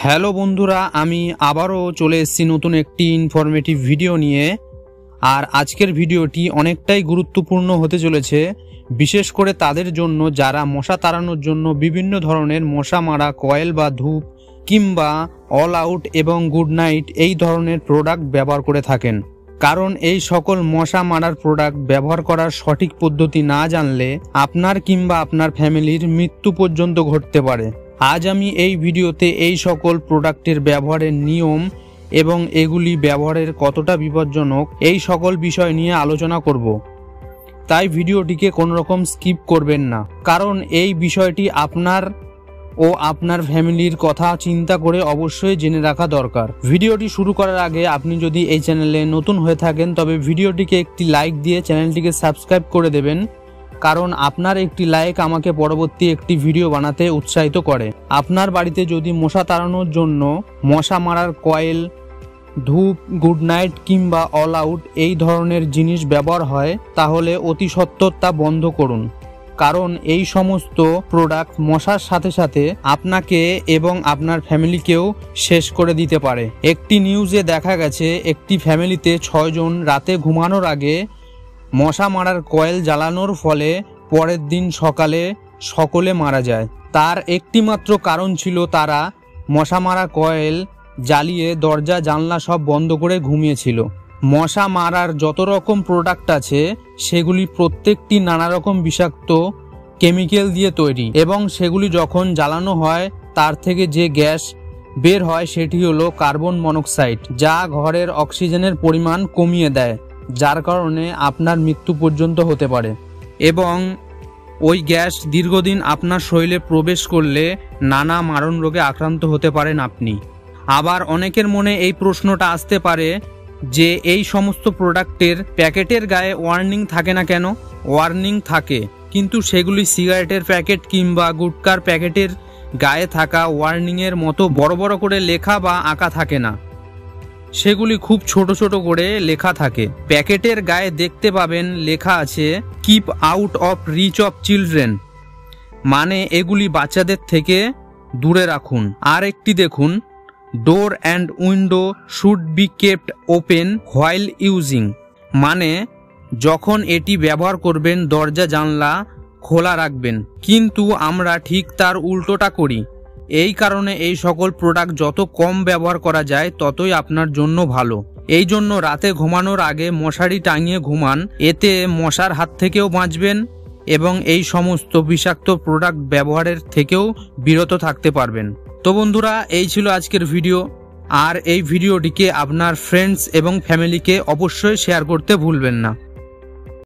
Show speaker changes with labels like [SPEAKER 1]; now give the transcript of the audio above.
[SPEAKER 1] Hello বন্ধুরা, আমি আবারও চলে এসেছি নতুন একটি ইনফরমেটিভ ভিডিও নিয়ে। আর আজকের ভিডিওটি অনেকটাই গুরুত্বপূর্ণ হতে চলেছে, বিশেষ করে তাদের জন্য যারা মশা তাড়ানোর জন্য বিভিন্ন ধরনের মশা মারা কয়েল বা ধূপ কিংবা অল আউট এবং গুড নাইট এই ধরনের প্রোডাক্ট ব্যবহার করে থাকেন। কারণ এই সকল মশা মারার প্রোডাক্ট ব্যবহার করার সঠিক পদ্ধতি না জানলে আপনার কিংবা আপনার ফ্যামিলির মৃত্যু পর্যন্ত ঘটতে পারে। আজ আমি এই ভিডিওতে এই সকল প্রোডাক্টের ব্যবহারের নিয়ম এবং এগুলি ব্যবহারের কতটা বিপজ্জনক এই সকল বিষয় নিয়ে আলোচনা করব। তাই ভিডিওটিকে কোনো রকম স্কিপ করবেন না, কারণ এই বিষয়টি আপনার ও আপনার ফ্যামিলির কথা চিন্তা করে অবশ্যই জেনে রাখা দরকার। ভিডিওটি শুরু করার আগে আপনি যদি এই চ্যানেলে নতুন হয়ে থাকেন তবে ভিডিওটিকে একটি লাইক দিয়ে চ্যানেলটিকে সাবস্ক্রাইব করে দেবেন, কারণ আপনার একটি লাইক আমাকে পরবর্তী একটি ভিডিও বানাতে উৎসাহিত করে। আপনার বাড়িতে যদি মশা তাড়ানোর জন্য মশা মারার কয়েল, ধূপ, গুড নাইট কিংবা অল আউট এই ধরনের জিনিস ব্যবহার হয় তাহলে অতি সত্বর তা বন্ধ করুন, কারণ এই সমস্ত প্রোডাক্ট মশার সাথে সাথে আপনাকে এবং আপনার ফ্যামিলিকেও শেষ করে দিতে পারে। একটি নিউজে দেখা গেছে একটি ফ্যামিলিতে 6 জন রাতে ঘুমানোর আগে মশা মারার কয়েল জ্বালানোর ফলে পরের দিন সকালে সকলে মারা যায়। তার একটি মাত্র কারণ ছিল তারা মশা মারা কয়েল জ্বালিয়ে দরজা জানলা সব বন্ধ করে ঘুমিয়েছিল। মশা মারার যত রকম প্রোডাক্ট আছে সেগুলি প্রত্যেকটি নানা রকম বিষাক্ত কেমিক্যাল দিয়ে তৈরি, এবং সেগুলি যখন জ্বালানো হয় তার থেকে যে গ্যাস বের হয় সেটি হলো কার্বন মনোক্সাইড, যা ঘরের অক্সিজেনের পরিমাণ কমিয়ে দেয়, যার কারণে আপনার মৃত্যু পর্যন্ত হতে পারে। এবং ওই গ্যাস দীর্ঘদিন আপনার শরীরে প্রবেশ করলে নানা মারণ রোগে আক্রান্ত হতে পারেন আপনি। আবার অনেকের মনে এই প্রশ্নটা আসতে পারে যে এই সমস্ত প্রোডাক্টের প্যাকেটের গায়ে ওয়ার্নিং থাকে না কেন? ওয়ার্নিং থাকে, কিন্তু সেগুলি সিগারেটের প্যাকেট কিংবা গুটকার প্যাকেটের গায়ে থাকা ওয়ার্নিংয়ের মতো বড় বড় করে লেখা বা আঁকা থাকে না, সেগুলি খুব ছোট ছোট করে লেখা থাকে। প্যাকেটের গায়ে দেখতে পাবেন লেখা আছে keep out of reach of children, মানে এগুলি বাচ্চাদের থেকে দূরে রাখুন। আর একটি দেখুন, door and window should be kept open while using, মানে যখন এটি ব্যবহার করবেন দরজা জানলা খোলা রাখবেন। কিন্তু আমরা ঠিক তার উল্টোটা করি। এই কারণে এই সকল প্রোডাক্ট যত কম ব্যবহার করা যায় ততই আপনার জন্য ভালো। এই জন্য রাতে ঘুমানোর আগে মশারি টাঙিয়ে ঘুমান, এতে মশার হাত থেকেও বাঁচবেন এবং এই সমস্ত বিষাক্ত প্রোডাক্ট ব্যবহারের থেকেও বিরত থাকতে পারবেন। তো বন্ধুরা, এই ছিল আজকের ভিডিও। আর এই ভিডিওটিকে আপনার ফ্রেন্ডস এবং ফ্যামিলিকে অবশ্যই শেয়ার করতে ভুলবেন না।